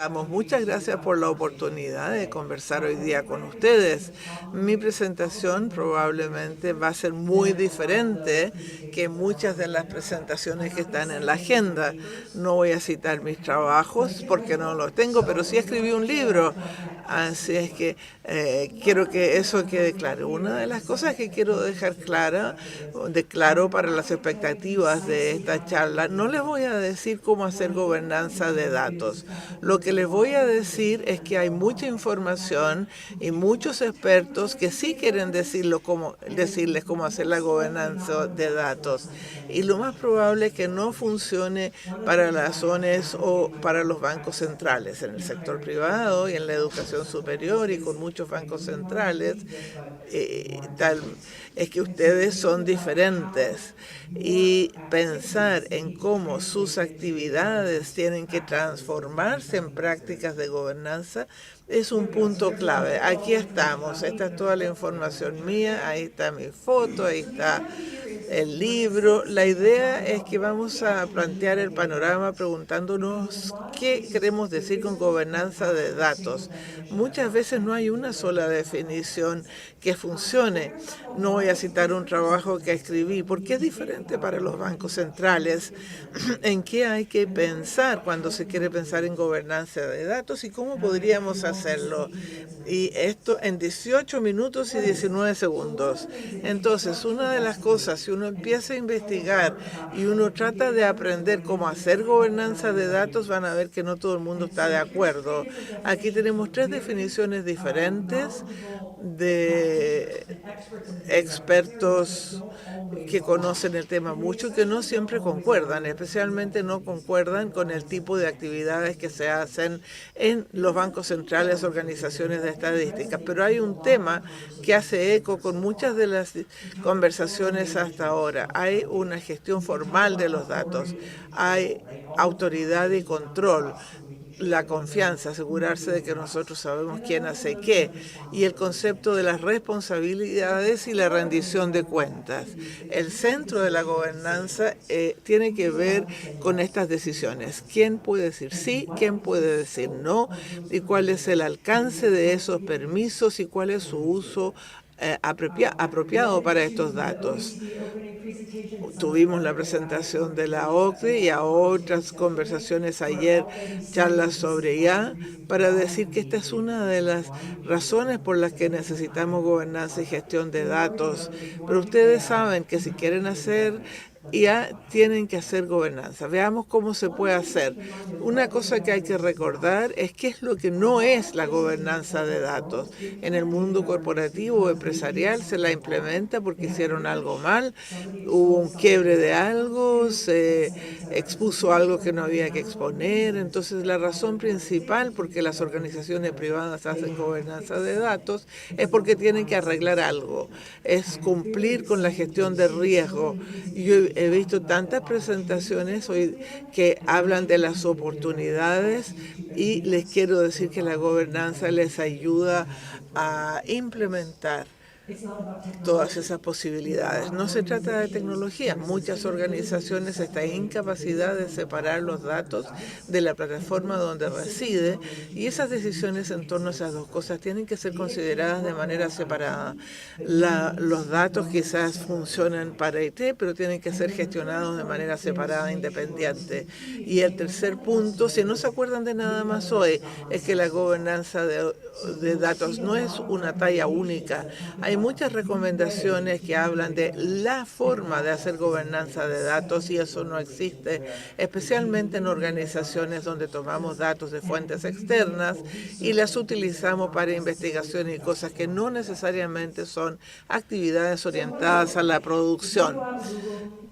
Muchas gracias por la oportunidad de conversar hoy día con ustedes. Mi presentación probablemente va a ser muy diferente que muchas de las presentaciones que están en la agenda. No voy a citar mis trabajos porque no los tengo, pero sí escribí un libro. Así es que quiero que eso quede claro. Una de las cosas que quiero dejar claro para las expectativas de esta charla, no les voy a decir cómo hacer gobernanza de datos. Lo que les voy a decir es que hay mucha información y muchos expertos que sí quieren decirles cómo hacer la gobernanza de datos. Y lo más probable es que no funcione para las ONES o para los bancos centrales. En el sector privado y en la educación superior y con muchos bancos centrales, tal es que ustedes son diferentes y pensar en cómo sus actividades tienen que transformarse en prácticas de gobernanza es un punto clave. Aquí estamos, esta es toda la información mía, ahí está mi foto, ahí está el libro. La idea es que vamos a plantear el panorama preguntándonos qué queremos decir con gobernanza de datos. Muchas veces no hay una sola definición que funcione. No voy a citar un trabajo que escribí porque es diferente para los bancos centrales en qué hay que pensar cuando se quiere pensar en gobernanza de datos y cómo podríamos hacerlo. Y esto en 18 minutos y 19 segundos. Entonces, una de las cosas, si uno empieza a investigar y uno trata de aprender cómo hacer gobernanza de datos, van a ver que no todo el mundo está de acuerdo. Aquí tenemos tres definiciones diferentes de expertos que conocen el tema mucho y que no siempre concuerdan, especialmente no concuerdan con el tipo de actividades que se hacen en los bancos centrales, organizaciones de estadísticas. Pero hay un tema que hace eco con muchas de las conversaciones hasta ahora. Hay una gestión formal de los datos, hay autoridad y control, la confianza, asegurarse de que nosotros sabemos quién hace qué, y el concepto de las responsabilidades y la rendición de cuentas. El centro de la gobernanza tiene que ver con estas decisiones. ¿Quién puede decir sí? ¿Quién puede decir no? ¿Y cuál es el alcance de esos permisos y cuál es su uso apropiado para estos datos? Tuvimos la presentación de la OCDE y a otras conversaciones ayer, charlas sobre IA, para decir que esta es una de las razones por las que necesitamos gobernanza y gestión de datos. Pero ustedes saben que si quieren hacer IA, tienen que hacer gobernanza. Veamos cómo se puede hacer. Una cosa que hay que recordar es qué es lo que no es la gobernanza de datos. En el mundo corporativo o empresarial se la implementa porque hicieron algo mal, hubo un quiebre de algo, se expuso algo que no había que exponer. Entonces, la razón principal por qué las organizaciones privadas hacen gobernanza de datos es porque tienen que arreglar algo, es cumplir con la gestión de riesgo. Yo he visto tantas presentaciones hoy que hablan de las oportunidades y les quiero decir que la gobernanza les ayuda a implementar todas esas posibilidades. No se trata de tecnología. Muchas organizaciones están en incapacidad de separar los datos de la plataforma donde reside y esas decisiones en torno a esas dos cosas tienen que ser consideradas de manera separada. Los datos quizás funcionan para IT, pero tienen que ser gestionados de manera separada, independiente. Y el tercer punto, si no se acuerdan de nada más hoy, es que la gobernanza de datos no es una talla única. Hay muchas recomendaciones que hablan de la forma de hacer gobernanza de datos y eso no existe, especialmente en organizaciones donde tomamos datos de fuentes externas y las utilizamos para investigación y cosas que no necesariamente son actividades orientadas a la producción.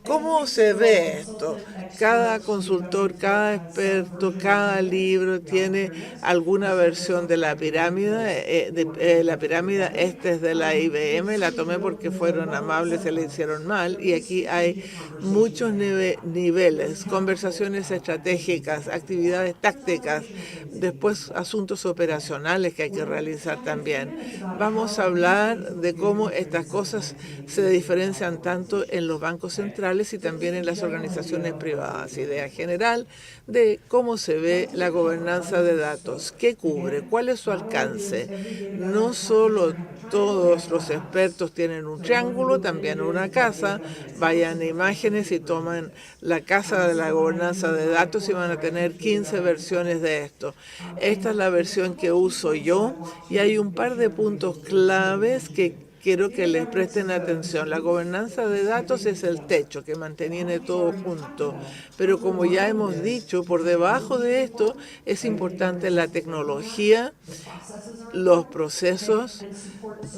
¿Cómo se ve esto? Cada consultor, cada experto, cada libro tiene alguna versión de la pirámide la pirámide esta es de la IBM, la tomé porque fueron amables, se le hicieron mal, y aquí hay muchos niveles, conversaciones estratégicas, actividades tácticas, después asuntos operacionales que hay que realizar también. Vamos a hablar de cómo estas cosas se diferencian tanto en los bancos centrales y también en las organizaciones privadas. Idea general de cómo se ve la gobernanza de datos, qué cubre, cuál es su alcance. No solo todos los expertos tienen un triángulo, también una casa. Vayan a imágenes y toman la casa de la gobernanza de datos y van a tener 15 versiones de esto. Esta es la versión que uso yo y hay un par de puntos claves que quiero que les presten atención. La gobernanza de datos es el techo que mantiene todo junto, pero como ya hemos dicho, por debajo de esto es importante la tecnología, los procesos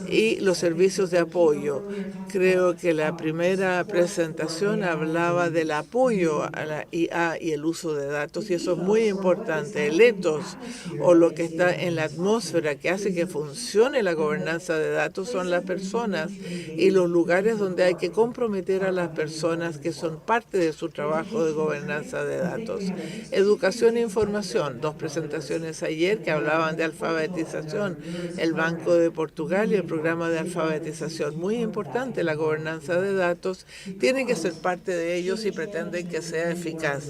y los servicios de apoyo. Creo que la primera presentación hablaba del apoyo a la IA y el uso de datos, y eso es muy importante. El ethos, o lo que está en la atmósfera que hace que funcione la gobernanza de datos, son las personas y los lugares donde hay que comprometer a las personas que son parte de su trabajo de gobernanza de datos. Educación e información, 2 presentaciones ayer que hablaban de alfabetización, el Banco de Portugal y el programa de alfabetización. Muy importante, la gobernanza de datos tiene que ser parte de ellos y pretenden que sea eficaz,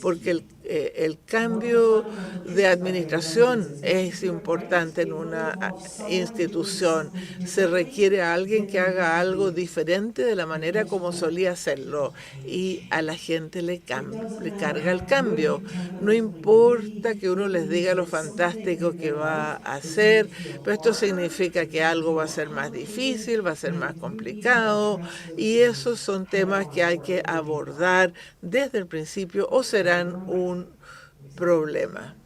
porque el cambio de administración es importante en una institución. Se requiere a alguien que haga algo diferente de la manera como solía hacerlo y a la gente le carga el cambio. No importa que uno les diga lo fantástico que va a hacer, pero esto significa que algo va a ser más difícil, va a ser más complicado, y esos son temas que hay que abordar desde el principio o serán un problema.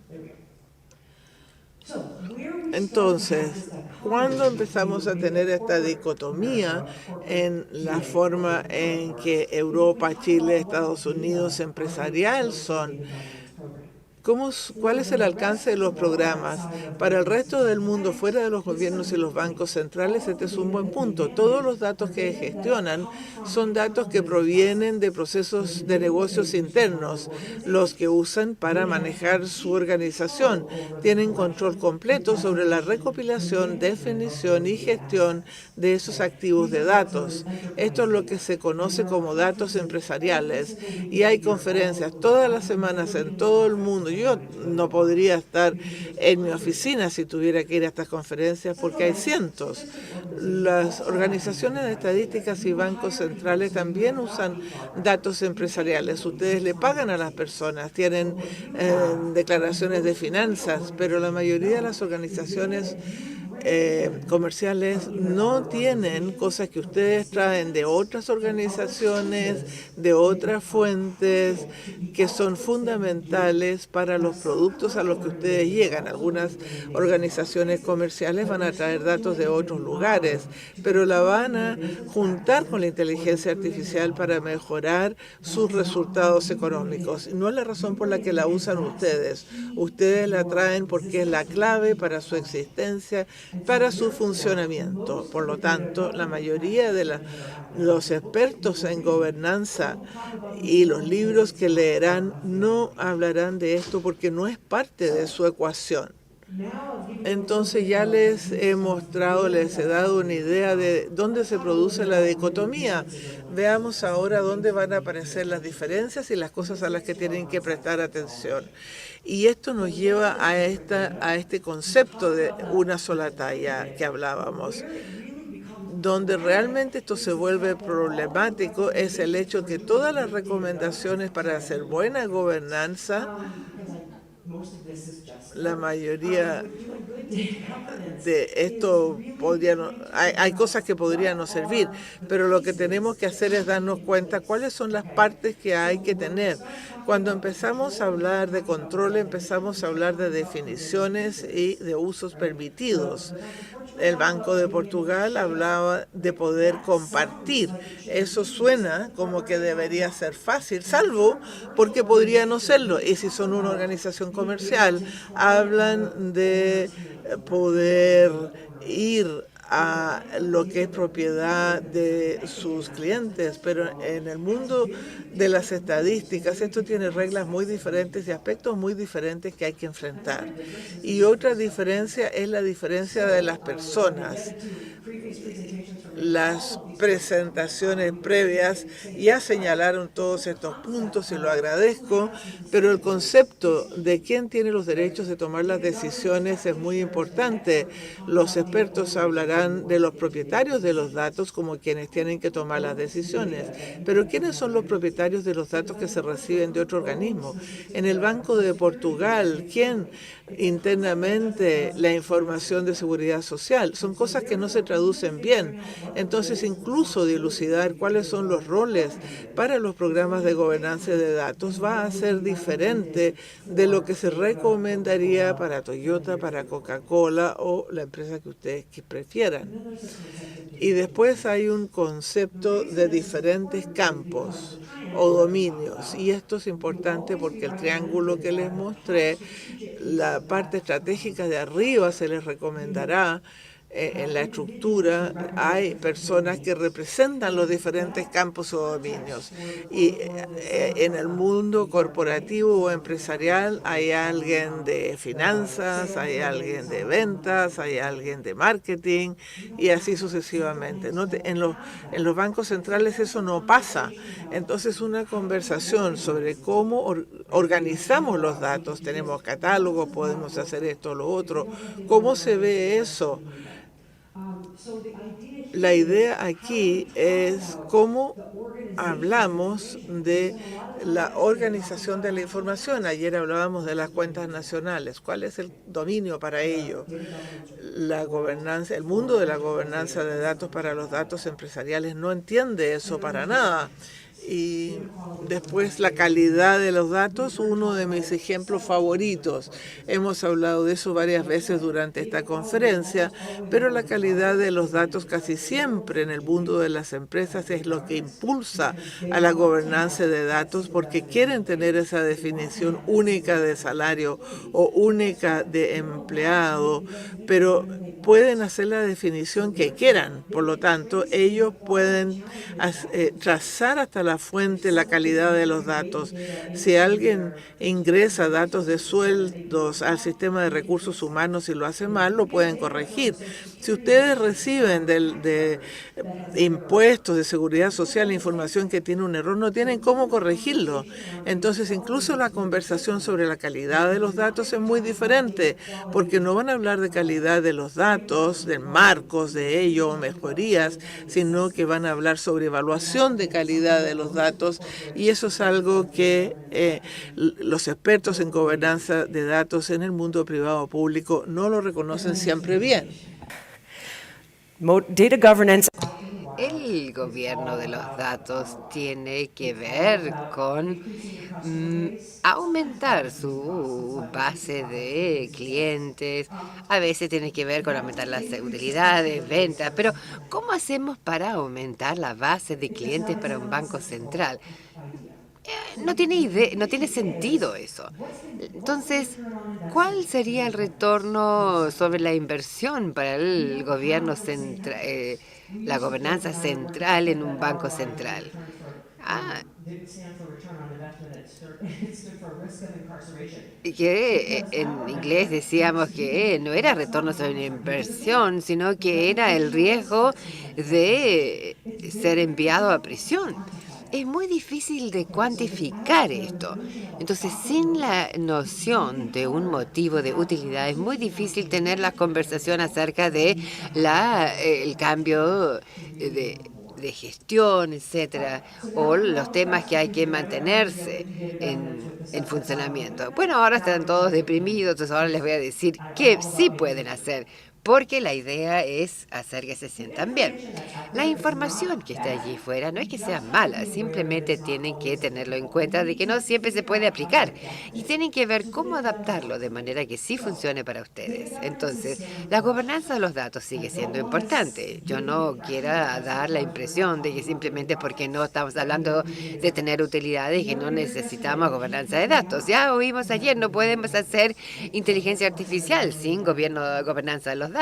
Entonces, ¿cuándo empezamos a tener esta dicotomía en la forma en que Europa, Chile, Estados Unidos empresarial son? ¿Cuál es el alcance de los programas? Para el resto del mundo, fuera de los gobiernos y los bancos centrales, este es un buen punto. Todos los datos que gestionan son datos que provienen de procesos de negocios internos, los que usan para manejar su organización. Tienen control completo sobre la recopilación, definición y gestión de esos activos de datos. Esto es lo que se conoce como datos empresariales. Y hay conferencias todas las semanas en todo el mundo. Yo no podría estar en mi oficina si tuviera que ir a estas conferencias porque hay cientos. Las organizaciones de estadísticas y bancos centrales también usan datos empresariales. Ustedes le pagan a las personas, tienen declaraciones de finanzas, pero la mayoría de las organizaciones comerciales no tienen cosas que ustedes traen de otras organizaciones, de otras fuentes, que son fundamentales para los productos a los que ustedes llegan. Algunas organizaciones comerciales van a traer datos de otros lugares, pero la van a juntar con la inteligencia artificial para mejorar sus resultados económicos. No es la razón por la que la usan ustedes. Ustedes la traen porque es la clave para su existencia, para su funcionamiento. Por lo tanto, la mayoría de los expertos en gobernanza y los libros que leerán no hablarán de esto porque no es parte de su ecuación. Entonces ya les he mostrado, les he dado una idea de dónde se produce la dicotomía. Veamos ahora dónde van a aparecer las diferencias y las cosas a las que tienen que prestar atención. Y esto nos lleva a este concepto de una sola talla que hablábamos. Donde realmente esto se vuelve problemático es el hecho que todas las recomendaciones para hacer buena gobernanza, la mayoría de esto hay cosas que podrían no servir, pero lo que tenemos que hacer es darnos cuenta cuáles son las partes que hay que tener. Cuando empezamos a hablar de control, empezamos a hablar de definiciones y de usos permitidos. El Banco de Portugal hablaba de poder compartir. Eso suena como que debería ser fácil, salvo porque podría no serlo. Y si son una organización comercial, hablan de poder ir a lo que es propiedad de sus clientes, pero en el mundo de las estadísticas esto tiene reglas muy diferentes y aspectos muy diferentes que hay que enfrentar. Y otra diferencia es la diferencia de las personas. Las presentaciones previas ya señalaron todos estos puntos y lo agradezco, pero el concepto de quién tiene los derechos de tomar las decisiones es muy importante. Los expertos hablarán de los propietarios de los datos como quienes tienen que tomar las decisiones, pero ¿quiénes son los propietarios de los datos que se reciben de otro organismo? En el Banco de Portugal, ¿quién internamente la información de seguridad social? Son cosas que no se traducen bien. Entonces, incluso dilucidar cuáles son los roles para los programas de gobernanza de datos va a ser diferente de lo que se recomendaría para Toyota, para Coca-Cola o la empresa que ustedes prefieran. Y después hay un concepto de diferentes campos o dominios. Y esto es importante porque el triángulo que les mostré, la parte estratégica de arriba se les recomendará. En la estructura hay personas que representan los diferentes campos o dominios. Y en el mundo corporativo o empresarial hay alguien de finanzas, hay alguien de ventas, hay alguien de marketing y así sucesivamente. En los bancos centrales eso no pasa. Entonces una conversación sobre cómo organizamos los datos, tenemos catálogos, podemos hacer esto o lo otro, ¿cómo se ve eso? La idea aquí es cómo hablamos de la organización de la información. Ayer hablábamos de las cuentas nacionales. ¿Cuál es el dominio para ello? La gobernanza, el mundo de la gobernanza de datos para los datos empresariales no entiende eso para nada. Y después la calidad de los datos, uno de mis ejemplos favoritos. Hemos hablado de eso varias veces durante esta conferencia, pero la calidad de los datos casi siempre en el mundo de las empresas es lo que impulsa a la gobernanza de datos porque quieren tener esa definición única de salario o única de empleado, pero pueden hacer la definición que quieran. Por lo tanto, ellos pueden trazar hasta la fuente la calidad de los datos. Si alguien ingresa datos de sueldos al sistema de recursos humanos y lo hace mal, lo pueden corregir. Si ustedes reciben de impuestos de seguridad social información que tiene un error, no tienen cómo corregirlo. Entonces, incluso la conversación sobre la calidad de los datos es muy diferente, porque no van a hablar de calidad de los datos, de marcos de ello o mejorías, sino que van a hablar sobre evaluación de calidad de los datos, y eso es algo que los expertos en gobernanza de datos en el mundo privado o público no lo reconocen siempre bien. Data governance. El gobierno de los datos tiene que ver con aumentar su base de clientes. A veces tiene que ver con aumentar las utilidades, ventas. Pero ¿cómo hacemos para aumentar la base de clientes para un banco central? No tiene idea, no tiene sentido eso. Entonces, ¿cuál sería el retorno sobre la inversión para el gobierno central, la gobernanza central en un banco central? Que en inglés decíamos que no era retorno sobre una inversión, sino que era el riesgo de ser enviado a prisión. Es muy difícil de cuantificar esto. Entonces, sin la noción de un motivo de utilidad, es muy difícil tener la conversación acerca de el cambio de gestión, etcétera, o los temas que hay que mantenerse en funcionamiento. Bueno, ahora están todos deprimidos, entonces ahora les voy a decir qué sí pueden hacer. porque la idea es hacer que se sientan bien. La información que está allí fuera no es que sea mala, simplemente tienen que tenerlo en cuenta de que no siempre se puede aplicar y tienen que ver cómo adaptarlo de manera que sí funcione para ustedes. Entonces, la gobernanza de los datos sigue siendo importante. Yo no quiero dar la impresión de que simplemente porque no estamos hablando de tener utilidades y que no necesitamos gobernanza de datos. Ya oímos ayer, no podemos hacer inteligencia artificial sin gobernanza de los datos.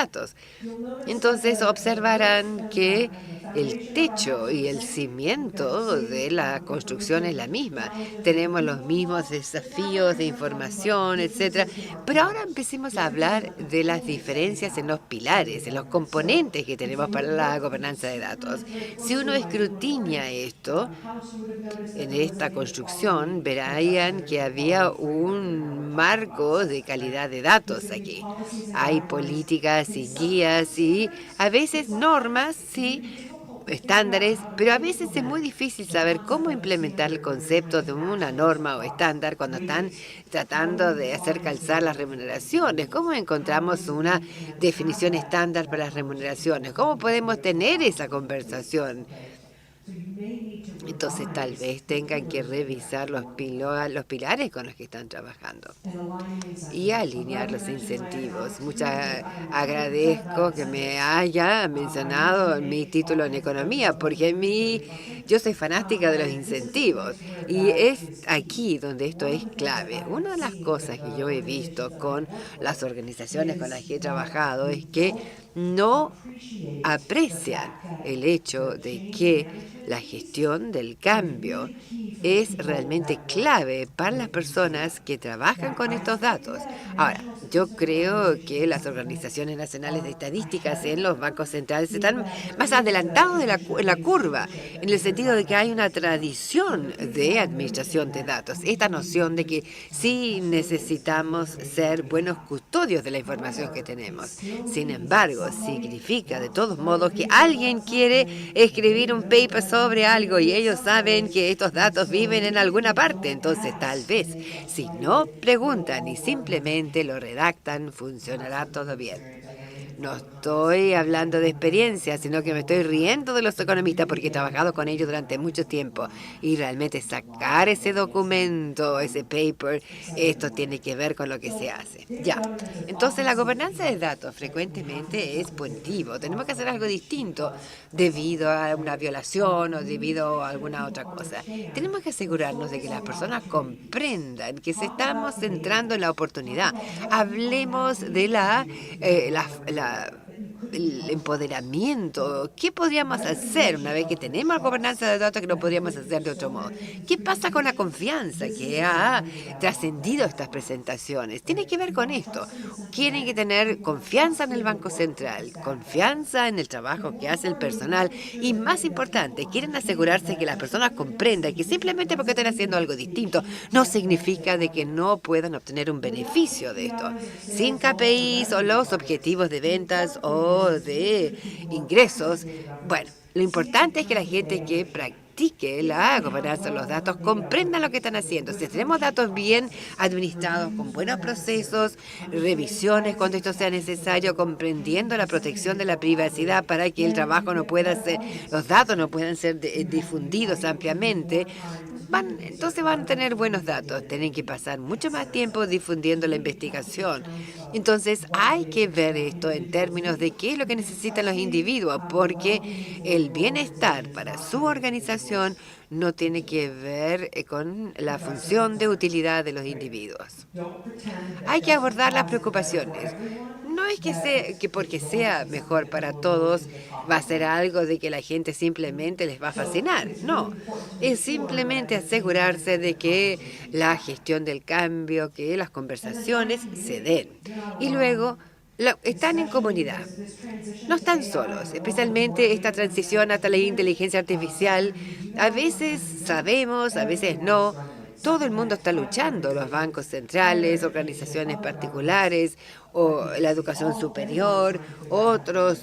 Entonces observarán que el techo y el cimiento de la construcción es la misma. Tenemos los mismos desafíos de información, etcétera. Pero ahora empecemos a hablar de las diferencias en los pilares, en los componentes que tenemos para la gobernanza de datos. Si uno escrutina esto, en esta construcción, verán que había un marco de calidad de datos aquí. Hay políticas y guías y a veces normas, sí, estándares, pero a veces es muy difícil saber cómo implementar el concepto de una norma o estándar cuando están tratando de hacer calzar las remuneraciones. ¿Cómo encontramos una definición estándar para las remuneraciones? ¿Cómo podemos tener esa conversación? Entonces tal vez tengan que revisar los pilares con los que están trabajando y alinear los incentivos. Agradezco que me haya mencionado mi título en economía, porque yo soy fanática de los incentivos y es aquí donde esto es clave. Una de las cosas que yo he visto con las organizaciones con las que he trabajado es que no aprecian el hecho de que la gestión del cambio es realmente clave para las personas que trabajan con estos datos. Ahora, yo creo que las organizaciones nacionales de estadísticas en los bancos centrales están más adelantados de la curva, en el sentido de que hay una tradición de administración de datos. Esta noción de que sí necesitamos ser buenos custodios de la información que tenemos. Sin embargo, significa de todos modos que alguien quiere escribir un paper sobre algo y ellos saben que estos datos viven en alguna parte. Entonces, tal vez, si no preguntan y simplemente lo redactan, funcionará todo bien. No estoy hablando de experiencia, sino que me estoy riendo de los economistas porque he trabajado con ellos durante mucho tiempo. Y realmente sacar ese documento, ese paper, esto tiene que ver con lo que se hace. Ya. Entonces, la gobernanza de datos frecuentemente es punitivo. Tenemos que hacer algo distinto debido a una violación o debido a alguna otra cosa. Tenemos que asegurarnos de que las personas comprendan que se estamos centrando en la oportunidad. Hablemos de el empoderamiento. ¿Qué podríamos hacer una vez que tenemos gobernanza de datos que no podríamos hacer de otro modo? ¿Qué pasa con la confianza que ha trascendido estas presentaciones? Tiene que ver con esto. Tienen que tener confianza en el Banco Central, confianza en el trabajo que hace el personal y, más importante, quieren asegurarse que las personas comprendan que simplemente porque estén haciendo algo distinto no significa de que no puedan obtener un beneficio de esto. Sin KPIs o los objetivos de ventas o de ingresos, bueno, lo importante es que la gente que practique la gobernanza de los datos comprenda lo que están haciendo. Si tenemos datos bien administrados, con buenos procesos, revisiones cuando esto sea necesario, comprendiendo la protección de la privacidad para que el trabajo no pueda ser, los datos no puedan ser difundidos ampliamente, entonces van a tener buenos datos. Tienen que pasar mucho más tiempo difundiendo la investigación. Entonces hay que ver esto en términos de qué es lo que necesitan los individuos, porque el bienestar para su organización no tiene que ver con la función de utilidad de los individuos. Hay que abordar las preocupaciones. No es que porque sea mejor para todos va a ser algo de que la gente simplemente les va a fascinar. No, es simplemente asegurarse de que la gestión del cambio, que las conversaciones se den. Y luego están en comunidad. No están solos, especialmente esta transición hasta la inteligencia artificial. A veces sabemos, a veces no. Todo el mundo está luchando, los bancos centrales, organizaciones particulares, o la educación superior, otros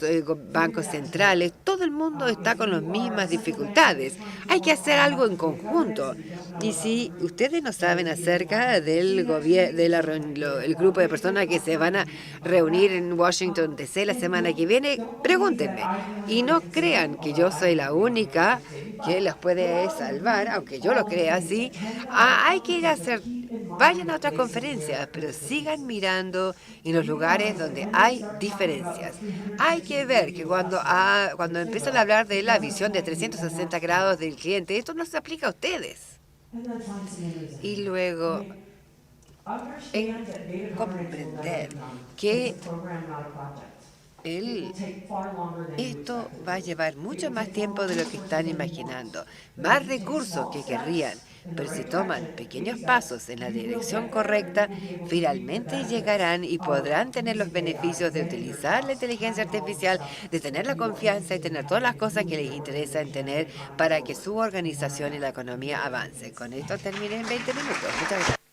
bancos centrales. Todo el mundo está con las mismas dificultades. Hay que hacer algo en conjunto. Y si ustedes no saben acerca del el grupo de personas que se van a reunir en Washington, D.C. la semana que viene, pregúntenme. Y no crean que yo soy la única que los puede salvar, aunque yo lo crea así. Hay que ir a hacer, vayan a otras conferencias, pero sigan mirando en los lugares donde hay diferencias. Hay que ver que cuando empiezan a hablar de la visión de 360 grados del cliente, esto no se aplica a ustedes. Y luego comprender que esto va a llevar mucho más tiempo de lo que están imaginando, más recursos que querrían, pero si toman pequeños pasos en la dirección correcta, finalmente llegarán y podrán tener los beneficios de utilizar la inteligencia artificial, de tener la confianza y tener todas las cosas que les interesan tener para que su organización y la economía avance. Con esto terminé en 20 minutos. Muchas gracias.